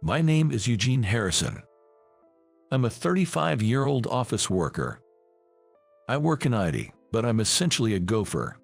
My name is Eugene Harrison. I'm a 35-year-old office worker. I work in IT, but I'm essentially a gopher.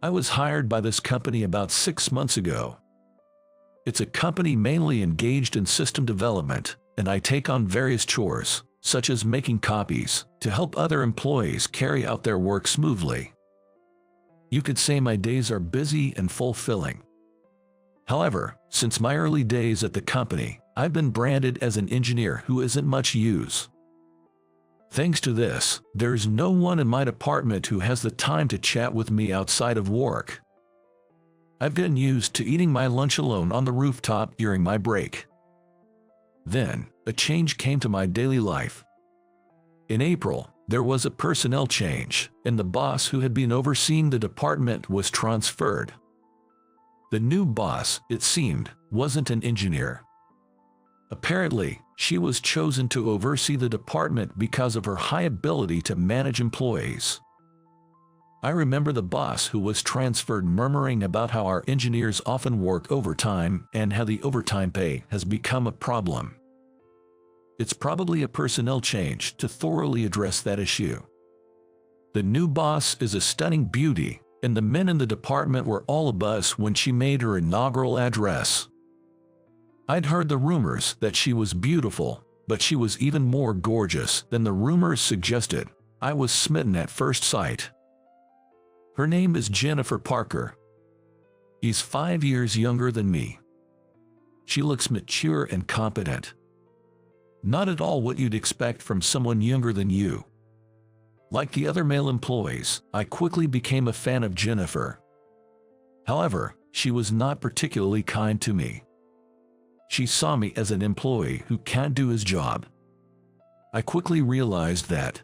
I was hired by this company about 6 months ago. It's a company mainly engaged in system development, and I take on various chores, such as making copies, to help other employees carry out their work smoothly. You could say my days are busy and fulfilling. However, since my early days at the company, I've been branded as an engineer who isn't much use. Thanks to this, there's no one in my department who has the time to chat with me outside of work. I've gotten used to eating my lunch alone on the rooftop during my break. Then, a change came to my daily life. In April, there was a personnel change, and the boss who had been overseeing the department was transferred. The new boss, it seemed, wasn't an engineer. Apparently, she was chosen to oversee the department because of her high ability to manage employees. I remember the boss who was transferred murmuring about how our engineers often work overtime and how the overtime pay has become a problem. It's probably a personnel change to thoroughly address that issue. The new boss is a stunning beauty, and the men in the department were all abuzz when she made her inaugural address. I'd heard the rumors that she was beautiful, but she was even more gorgeous than the rumors suggested. I was smitten at first sight. Her name is Jennifer Parker. She's 5 years younger than me. She looks mature and competent. Not at all what you'd expect from someone younger than you. Like the other male employees, I quickly became a fan of Jennifer. However, she was not particularly kind to me. She saw me as an employee who can't do his job. I quickly realized that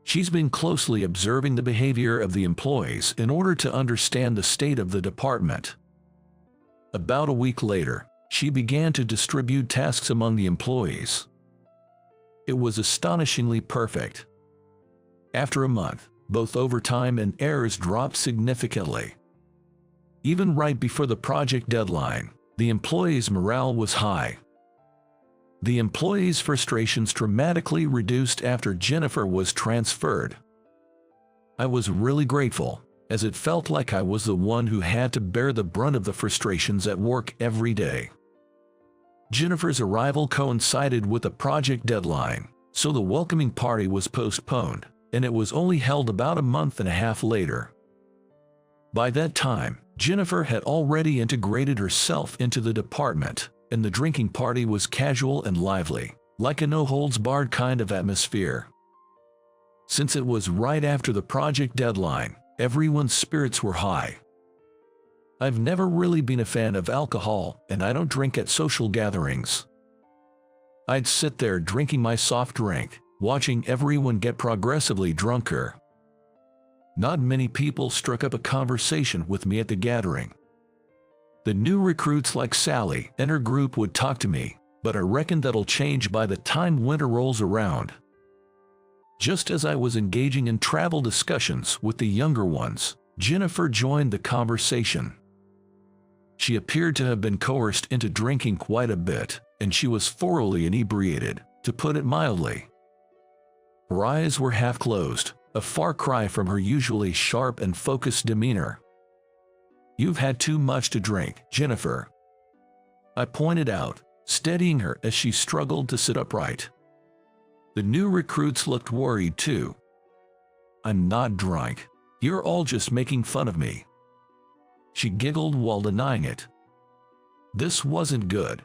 she's been closely observing the behavior of the employees in order to understand the state of the department. About a week later, she began to distribute tasks among the employees. It was astonishingly perfect. After a month, both overtime and errors dropped significantly. Even right before the project deadline, the employees' morale was high. The employees' frustrations dramatically reduced after Jennifer was transferred. I was really grateful, as it felt like I was the one who had to bear the brunt of the frustrations at work every day. Jennifer's arrival coincided with the project deadline, so the welcoming party was postponed, and it was only held about a month and a half later. By that time, Jennifer had already integrated herself into the department, and the drinking party was casual and lively, like a no-holds-barred kind of atmosphere. Since it was right after the project deadline, everyone's spirits were high. I've never really been a fan of alcohol, and I don't drink at social gatherings. I'd sit there drinking my soft drink, watching everyone get progressively drunker. Not many people struck up a conversation with me at the gathering. The new recruits like Sally and her group would talk to me, but I reckon that'll change by the time winter rolls around. Just as I was engaging in travel discussions with the younger ones, Jennifer joined the conversation. She appeared to have been coerced into drinking quite a bit, and she was thoroughly inebriated, to put it mildly. Her eyes were half closed, a far cry from her usually sharp and focused demeanor. "You've had too much to drink, Jennifer," I pointed out, steadying her as she struggled to sit upright. The new recruits looked worried too. "I'm not drunk. You're all just making fun of me." She giggled while denying it. This wasn't good.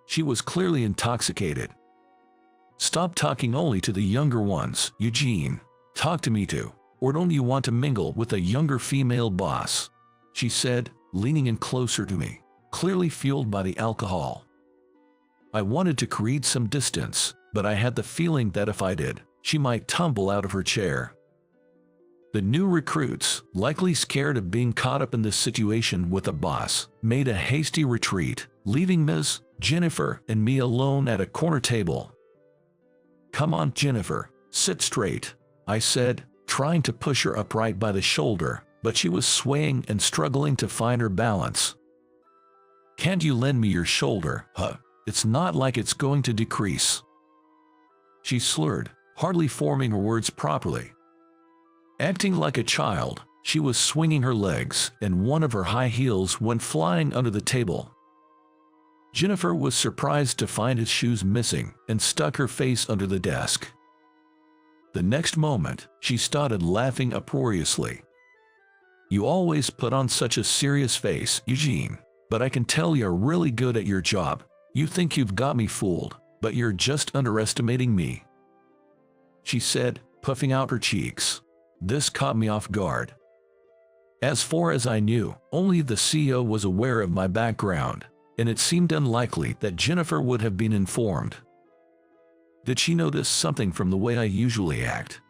She was clearly intoxicated. "Stop talking only to the younger ones, Eugene. Talk to me too, or don't you want to mingle with a younger female boss?" she said, leaning in closer to me, clearly fueled by the alcohol. I wanted to create some distance, but I had the feeling that if I did, she might tumble out of her chair. The new recruits, likely scared of being caught up in this situation with a boss, made a hasty retreat, leaving Ms. Jennifer and me alone at a corner table. "Come on, Jennifer, sit straight," I said, trying to push her upright by the shoulder, but she was swaying and struggling to find her balance. Can't you lend me your shoulder? Huh? It's not like it's going to decrease. She slurred, hardly forming her words properly. Acting like a child, she was swinging her legs, and one of her high heels went flying under the table. Jennifer was surprised to find his shoes missing and stuck her face under the desk. The next moment, she started laughing uproariously. You always put on such a serious face, Eugene, but I can tell you're really good at your job. You think you've got me fooled, but you're just underestimating me, she said, puffing out her cheeks. This caught me off guard. As far as I knew, only the CEO was aware of my background, and it seemed unlikely that Jennifer would have been informed. Did she notice something from the way I usually act?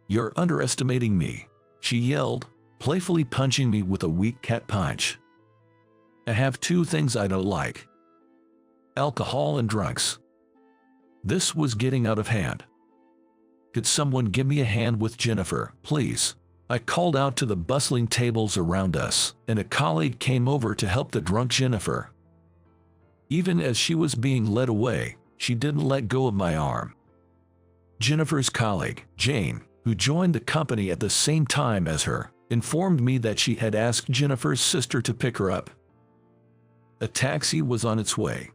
You're underestimating me, she yelled, playfully punching me with a weak cat punch. I have two things I don't like: alcohol and drunks. This was getting out of hand. Could someone give me a hand with Jennifer, please? I called out to the bustling tables around us, and a colleague came over to help the drunk Jennifer. Even as she was being led away, she didn't let go of my arm. Jennifer's colleague, Jane, who joined the company at the same time as her, informed me that she had asked Jennifer's sister to pick her up. A taxi was on its way.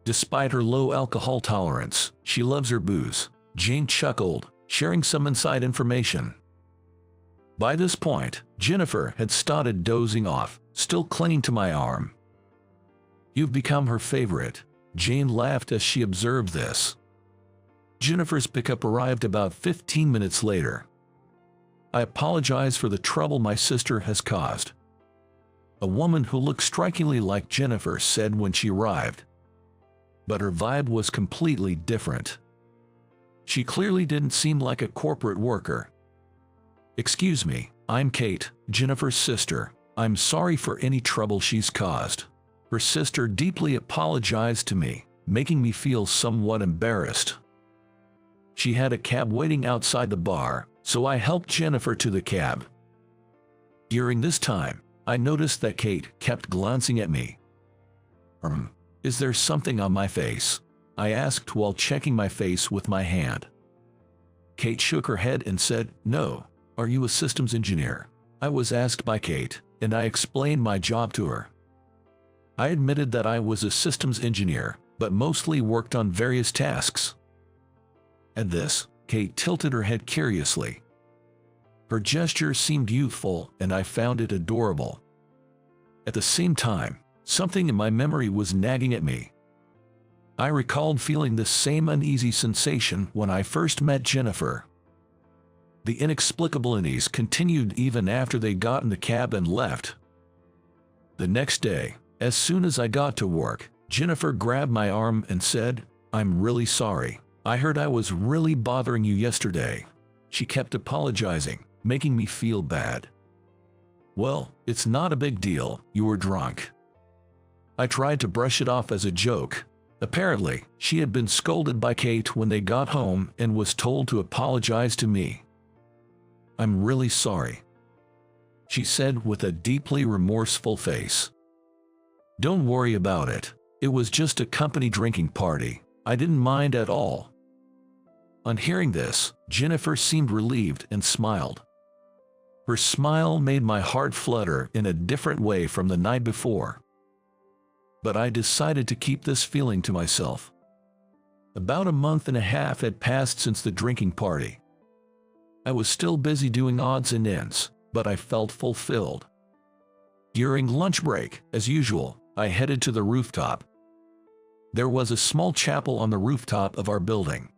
Despite her low alcohol tolerance, she loves her booze, Jane chuckled, sharing some inside information. By this point, Jennifer had started dozing off, still clinging to my arm. You've become her favorite, Jane laughed as she observed this. Jennifer's pickup arrived about 15 minutes later. I apologize for the trouble my sister has caused, a woman who looked strikingly like Jennifer said when she arrived. But her vibe was completely different. She clearly didn't seem like a corporate worker. Excuse me, I'm Kate, Jennifer's sister. I'm sorry for any trouble she's caused. Her sister deeply apologized to me, making me feel somewhat embarrassed. She had a cab waiting outside the bar, so I helped Jennifer to the cab. During this time, I noticed that Kate kept glancing at me. Is there something on my face? I asked while checking my face with my hand. Kate shook her head and said, No. Are you a systems engineer? I was asked by Kate, and I explained my job to her. I admitted that I was a systems engineer, but mostly worked on various tasks. At this, Kate tilted her head curiously. Her gesture seemed youthful, and I found it adorable. At the same time, something in my memory was nagging at me. I recalled feeling the same uneasy sensation when I first met Jennifer. The inexplicable unease continued even after they got in the cab and left. The next day, as soon as I got to work, Jennifer grabbed my arm and said, I'm really sorry. I heard I was really bothering you yesterday. She kept apologizing, making me feel bad. Well, it's not a big deal, you were drunk. I tried to brush it off as a joke. Apparently, she had been scolded by Kate when they got home and was told to apologize to me. I'm really sorry, she said with a deeply remorseful face. Don't worry about it. It was just a company drinking party. I didn't mind at all. On hearing this, Jennifer seemed relieved and smiled. Her smile made my heart flutter in a different way from the night before. But I decided to keep this feeling to myself. About a month and a half had passed since the drinking party. I was still busy doing odds and ends, but I felt fulfilled. During lunch break, as usual, I headed to the rooftop. There was a small chapel on the rooftop of our building.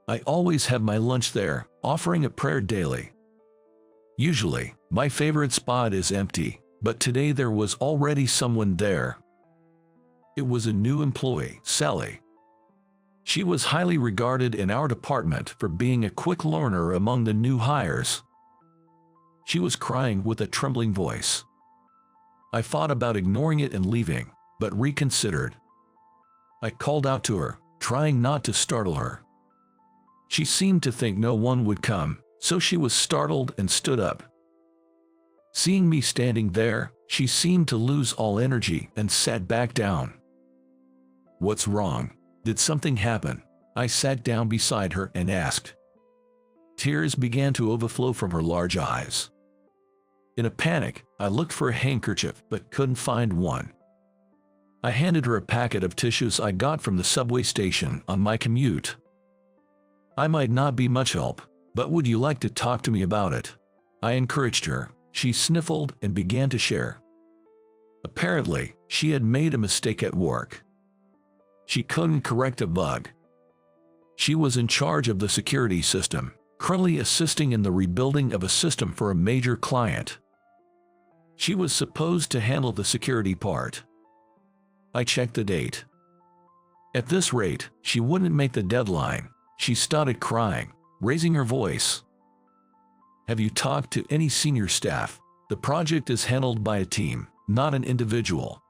I always have my lunch there, offering a prayer daily. Usually, my favorite spot is empty, but today there was already someone there. It was a new employee, Sally. She was highly regarded in our department for being a quick learner among the new hires. She was crying with a trembling voice. I thought about ignoring it and leaving, but reconsidered. I called out to her, trying not to startle her. She seemed to think no one would come, so she was startled and stood up. Seeing me standing there, She seemed to lose all energy and sat back down. "What's wrong? Did something happen?" I sat down beside her and asked. Tears began to overflow from her large eyes. In a panic, I looked for a handkerchief but couldn't find one. I handed her a packet of tissues I got from the subway station on my commute. "I might not be much help, but would you like to talk to me about it?" I encouraged her. She sniffled and began to share. Apparently, she had made a mistake at work. She couldn't correct a bug. She was in charge of the security system, currently assisting in the rebuilding of a system for a major client. She was supposed to handle the security part. I checked the date. At this rate, she wouldn't make the deadline. She started crying, raising her voice. "Have you talked to any senior staff? The project is handled by a team, not an individual."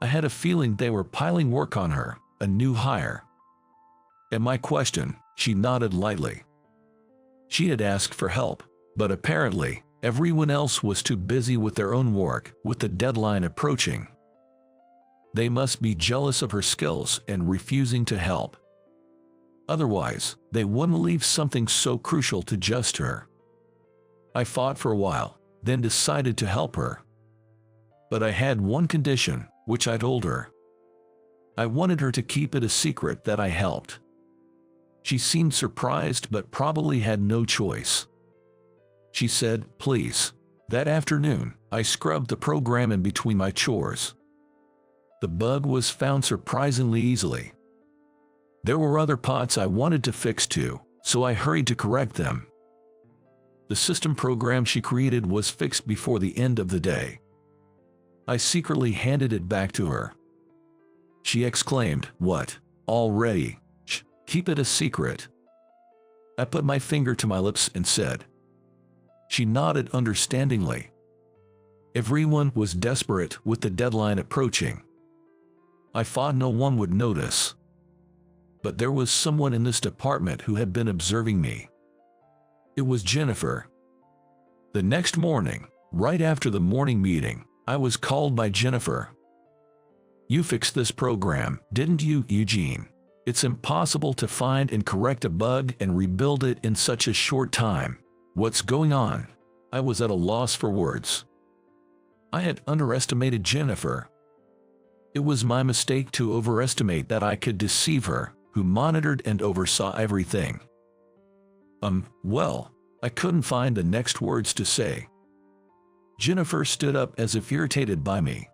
I had a feeling they were piling work on her, a new hire. At my question, she nodded lightly. She had asked for help, but apparently, everyone else was too busy with their own work, with the deadline approaching. They must be jealous of her skills and refusing to help. Otherwise, they wouldn't leave something so crucial to just her. I fought for a while, then decided to help her. But I had one condition, which I told her. I wanted her to keep it a secret that I helped. She seemed surprised but probably had no choice. She said, "Please." That afternoon, I scrubbed the program in between my chores. The bug was found surprisingly easily. There were other pots I wanted to fix too, so I hurried to correct them. The system program she created was fixed before the end of the day. I secretly handed it back to her. She exclaimed, "What? Already? Shh, keep it a secret." I put my finger to my lips and said. She nodded understandingly. Everyone was desperate with the deadline approaching. I thought no one would notice. But there was someone in this department who had been observing me. It was Jennifer. The next morning, right after the morning meeting, I was called by Jennifer. "You fixed this program, didn't you, Eugene? It's impossible to find and correct a bug and rebuild it in such a short time. What's going on?" I was at a loss for words. I had underestimated Jennifer. It was my mistake to overestimate that I could deceive her, who monitored and oversaw everything. Well, I couldn't find the next words to say. Jennifer stood up as if irritated by me.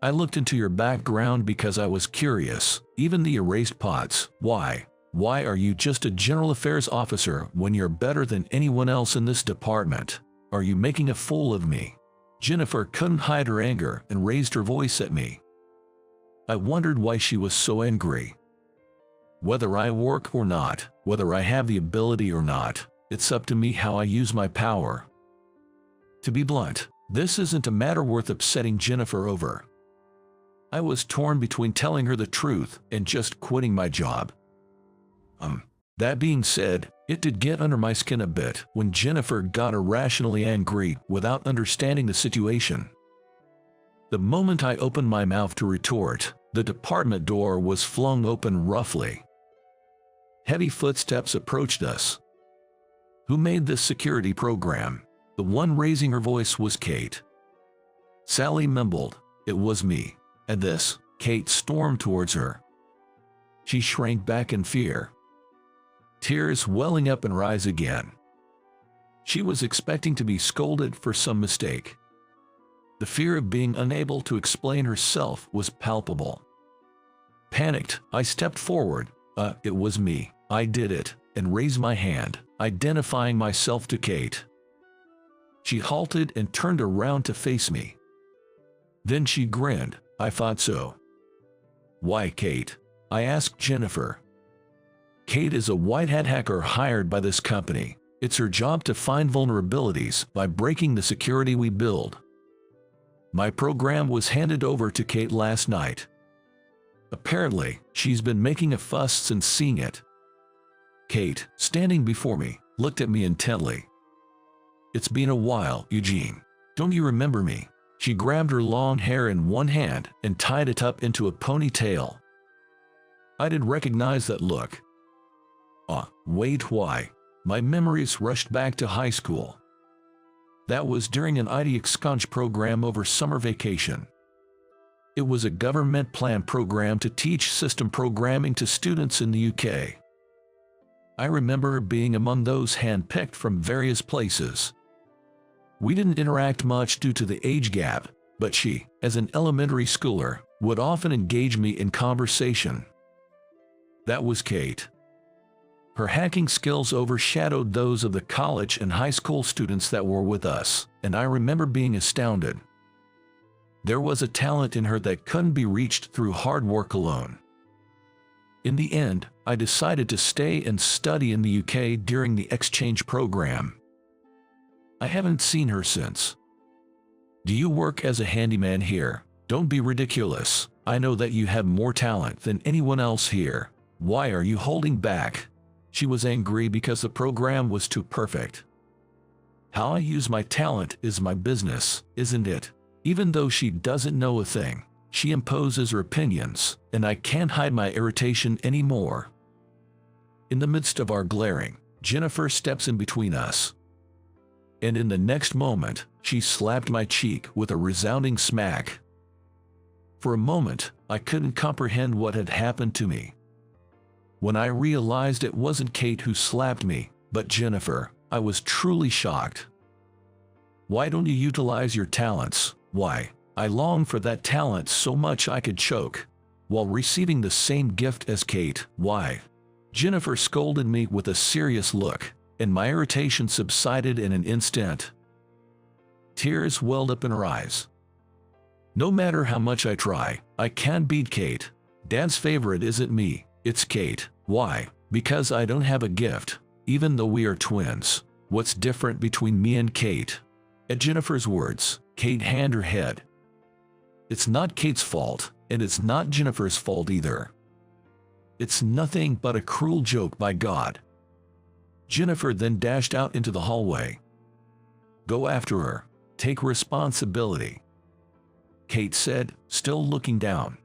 "I looked into your background because I was curious, even the erased pots. Why are you just a general affairs officer when you're better than anyone else in this department? Are you making a fool of me?" Jennifer couldn't hide her anger and raised her voice at me. I wondered why she was so angry. Whether I work or not, whether I have the ability or not, it's up to me how I use my power. To be blunt, this isn't a matter worth upsetting Jennifer over. I was torn between telling her the truth and just quitting my job. That being said, it did get under my skin a bit when Jennifer got irrationally angry without understanding the situation. The moment I opened my mouth to retort, the department door was flung open roughly. Heavy footsteps approached us. "Who made this security program?" The one raising her voice was Kate. Sally mumbled, "It was me." At this, Kate stormed towards her. She shrank back in fear. Tears welling up in her eyes again. She was expecting to be scolded for some mistake. The fear of being unable to explain herself was palpable. Panicked, I stepped forward. It was me. I did it," and raised my hand, identifying myself to Kate. She halted and turned around to face me. Then she grinned. "I thought so." "Why, Kate?" I asked Jennifer. "Kate is a white hat hacker hired by this company. It's her job to find vulnerabilities by breaking the security we build. My program was handed over to Kate last night. Apparently, she's been making a fuss since seeing it." Kate, standing before me, looked at me intently. "It's been a while, Eugene. Don't you remember me?" She grabbed her long hair in one hand and tied it up into a ponytail. I did recognize that look. Wait, why? My memories rushed back to high school. That was during an aita exchange program over summer vacation. It was a government-planned program to teach system programming to students in the UK. I remember being among those hand-picked from various places. We didn't interact much due to the age gap, but she, as an elementary schooler, would often engage me in conversation. That was Kate. Her hacking skills overshadowed those of the college and high school students that were with us, and I remember being astounded. There was a talent in her that couldn't be reached through hard work alone. In the end, I decided to stay and study in the UK during the exchange program. I haven't seen her since. Do you work as a handyman here? Don't be ridiculous. I know that you have more talent than anyone else here. Why are you holding back? She was angry because the program was too perfect. How I use my talent is my business, isn't it? Even though she doesn't know a thing, she imposes her opinions, and I can't hide my irritation anymore. In the midst of our glaring, Jennifer steps in between us. And in the next moment, she slapped my cheek with a resounding smack. For a moment, I couldn't comprehend what had happened to me. When I realized it wasn't Kate who slapped me, but Jennifer, I was truly shocked. Why don't you utilize your talents? Why? I longed for that talent so much I could choke. While receiving the same gift as Kate, why? Jennifer scolded me with a serious look, and my irritation subsided in an instant. Tears welled up in her eyes. No matter how much I try, I can't beat Kate. Dad's favorite isn't me. It's Kate. Why? Because I don't have a gift, even though we are twins. What's different between me and Kate? At Jennifer's words, Kate hung her head. It's not Kate's fault, and it's not Jennifer's fault either. It's nothing but a cruel joke by God. Jennifer then dashed out into the hallway. Go after her. Take responsibility, Kate said, still looking down.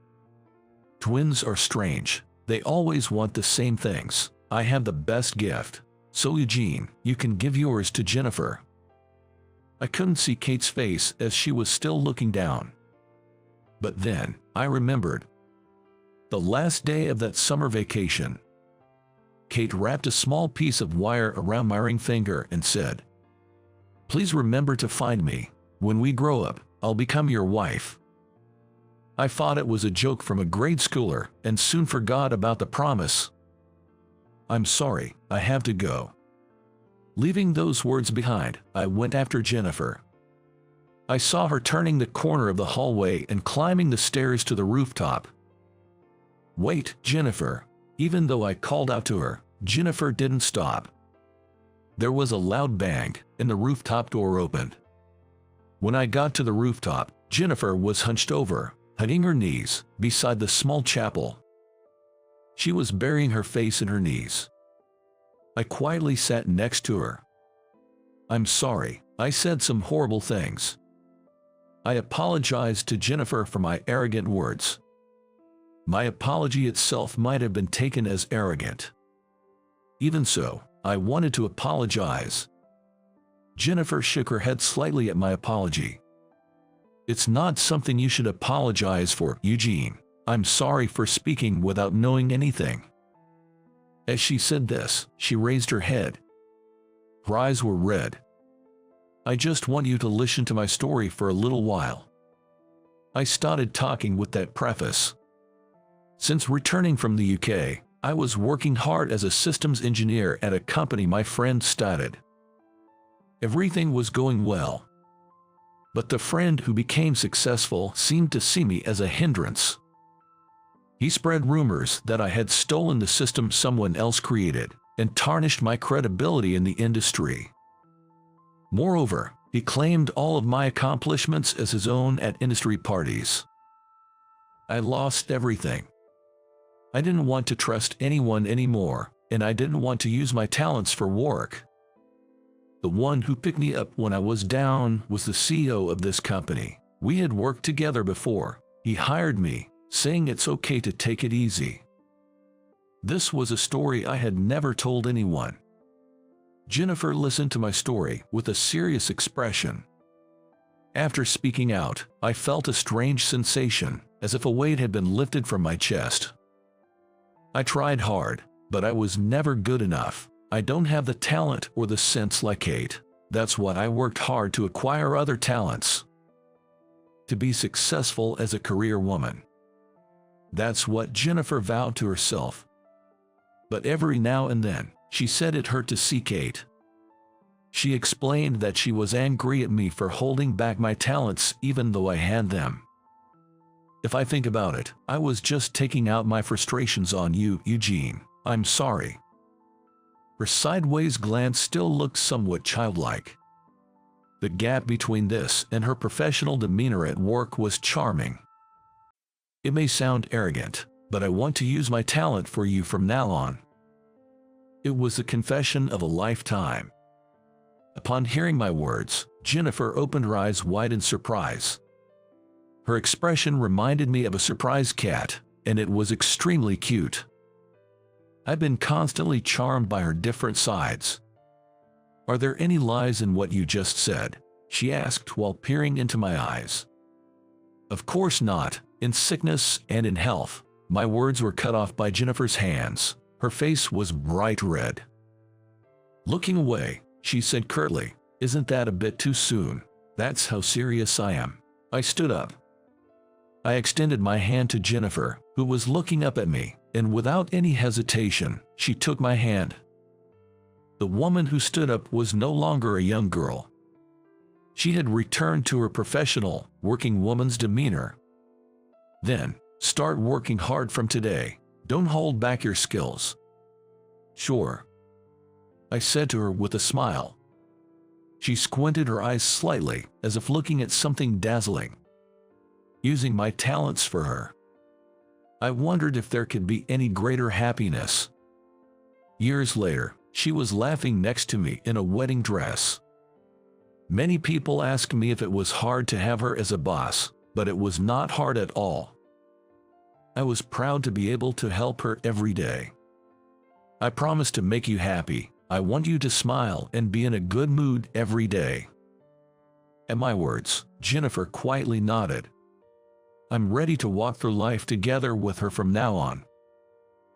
Twins are strange. They always want the same things. I have the best gift. So Eugene, you can give yours to Jennifer. I couldn't see Kate's face as she was still looking down. But then, I remembered. The last day of that summer vacation. Kate wrapped a small piece of wire around my ring finger and said, "Please remember to find me. When we grow up, I'll become your wife." I thought it was a joke from a grade schooler and soon forgot about the promise. I'm sorry, I have to go. Leaving those words behind, I went after Jennifer. I saw her turning the corner of the hallway and climbing the stairs to the rooftop. Wait, Jennifer. Even though I called out to her, Jennifer didn't stop. There was a loud bang, and the rooftop door opened. When I got to the rooftop, Jennifer was hunched over, hugging her knees, beside the small chapel. She was burying her face in her knees. I quietly sat next to her. I'm sorry, I said some horrible things. I apologized to Jennifer for my arrogant words. My apology itself might have been taken as arrogant. Even so, I wanted to apologize. Jennifer shook her head slightly at my apology. It's not something you should apologize for, Eugene. I'm sorry for speaking without knowing anything. As she said this, she raised her head. Her eyes were red. I just want you to listen to my story for a little while. I started talking with that preface. Since returning from the UK, I was working hard as a systems engineer at a company my friend started. Everything was going well. But the friend who became successful seemed to see me as a hindrance. He spread rumors that I had stolen the system someone else created and tarnished my credibility in the industry. Moreover, he claimed all of my accomplishments as his own at industry parties. I lost everything. I didn't want to trust anyone anymore, and I didn't want to use my talents for work. The one who picked me up when I was down was the CEO of this company, We had worked together before. He hired me, saying it's okay to take it easy. This was a story I had never told anyone. Jennifer listened to my story with a serious expression. After speaking out, I felt a strange sensation, as if a weight had been lifted from my chest. I tried hard, but I was never good enough. I don't have the talent or the sense like Kate. That's why I worked hard to acquire other talents. To be successful as a career woman. That's what Jennifer vowed to herself. But every now and then, she said it hurt to see Kate. She explained that she was angry at me for holding back my talents even though I had them. If I think about it, I was just taking out my frustrations on you, Eugene. I'm sorry. Her sideways glance still looked somewhat childlike. The gap between this and her professional demeanor at work was charming. It may sound arrogant, but I want to use my talent for you from now on. It was the confession of a lifetime. Upon hearing my words, Jennifer opened her eyes wide in surprise. Her expression reminded me of a surprised cat, and it was extremely cute. I've been constantly charmed by her different sides. Are there any lies in what you just said? She asked while peering into my eyes. Of course not. In sickness and in health. My words were cut off by Jennifer's hands. Her face was bright red. Looking away, she said curtly, "Isn't that a bit too soon? That's how serious I am." I stood up. I extended my hand to Jennifer, who was looking up at me, and without any hesitation, she took my hand. The woman who stood up was no longer a young girl. She had returned to her professional, working woman's demeanor. Then, start working hard from today. Don't hold back your skills. Sure, I said to her with a smile. She squinted her eyes slightly, as if looking at something dazzling. Using my talents for her. I wondered if there could be any greater happiness. Years later, she was laughing next to me in a wedding dress. Many people asked me if it was hard to have her as a boss, but it was not hard at all. I was proud to be able to help her every day. I promise to make you happy. I want you to smile and be in a good mood every day. At my words, Jennifer quietly nodded. I'm ready to walk through life together with her from now on.